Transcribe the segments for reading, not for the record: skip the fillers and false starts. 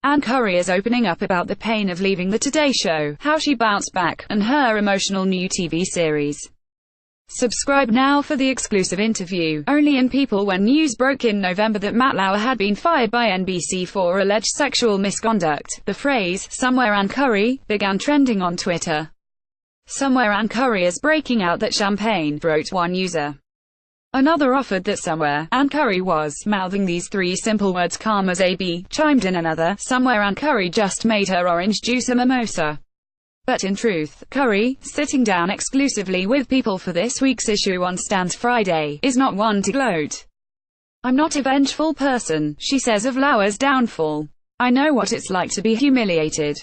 Ann Curry is opening up about the pain of leaving the Today Show, how she bounced back, and her emotional new TV series. Subscribe now for the exclusive interview, only in People. When news broke in November that Matt Lauer had been fired by NBC for alleged sexual misconduct, the phrase, "Somewhere Ann Curry," began trending on Twitter. "Somewhere Ann Curry is breaking out that champagne," wrote one user. Another offered that somewhere Ann Curry was mouthing these three simple words calm as a bee, chimed in another, "Somewhere Ann Curry just made her orange juice a mimosa." But in truth, Curry, sitting down exclusively with People for this week's issue on Stan's Friday, is not one to gloat. "I'm not a vengeful person," she says of Lauer's downfall. "I know what it's like to be humiliated.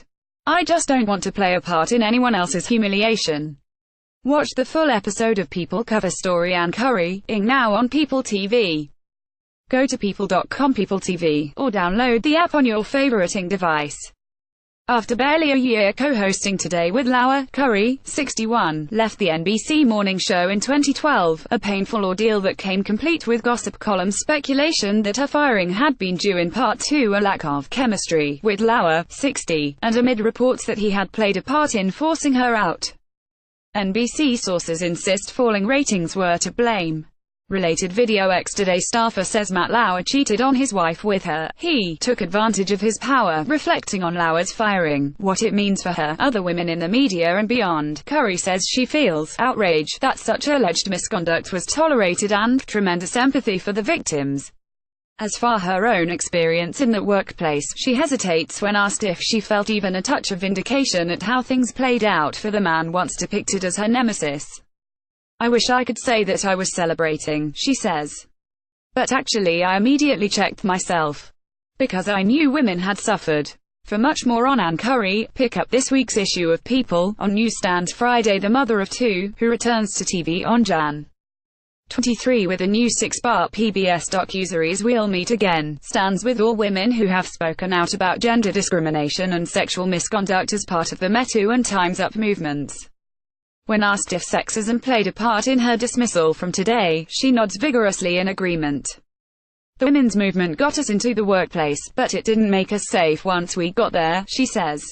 I just don't want to play a part in anyone else's humiliation." Watch the full episode of People cover story Ann Curry, ing now on People TV. Go to people.com, People TV, or download the app on your favoriting device. After barely a year co-hosting Today with Lauer, Curry, 61, left the NBC morning show in 2012, a painful ordeal that came complete with gossip column speculation that her firing had been due in part to a lack of chemistry with Lauer, 60, and amid reports that he had played a part in forcing her out. NBC sources insist falling ratings were to blame. Related video. Today staffer says Matt Lauer cheated on his wife with her. He took advantage of his power, reflecting on Lauer's firing, what it means for her, other women in the media and beyond. Curry says she feels outraged that such alleged misconduct was tolerated and tremendous empathy for the victims. As for her own experience in the workplace, she hesitates when asked if she felt even a touch of vindication at how things played out for the man once depicted as her nemesis. "I wish I could say that I was celebrating," she says. "But actually I immediately checked myself. Because I knew women had suffered." For much more on Ann Curry, pick up this week's issue of People, on newsstands Friday. The mother of two, who returns to TV on Jan. 23 with a new 6-part PBS docuseries We'll Meet Again, stands with all women who have spoken out about gender discrimination and sexual misconduct as part of the Me Too and Time's Up movements. When asked if sexism played a part in her dismissal from Today, she nods vigorously in agreement. "The women's movement got us into the workplace, but it didn't make us safe once we got there," she says.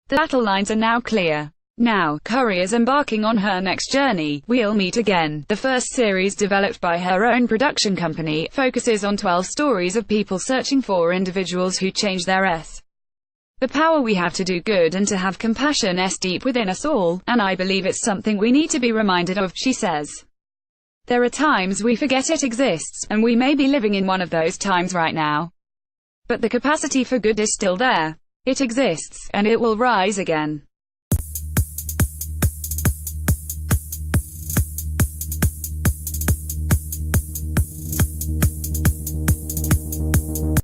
"The battle lines are now clear. Now, Curry is embarking on her next journey, We'll Meet Again." The first series, developed by her own production company, focuses on 12 stories of people searching for individuals who change their S. The power we have to do good and to have compassion is deep within us all, and I believe it's something we need to be reminded of, she says. "There are times we forget it exists, and we may be living in one of those times right now. But the capacity for good is still there. It exists, and it will rise again."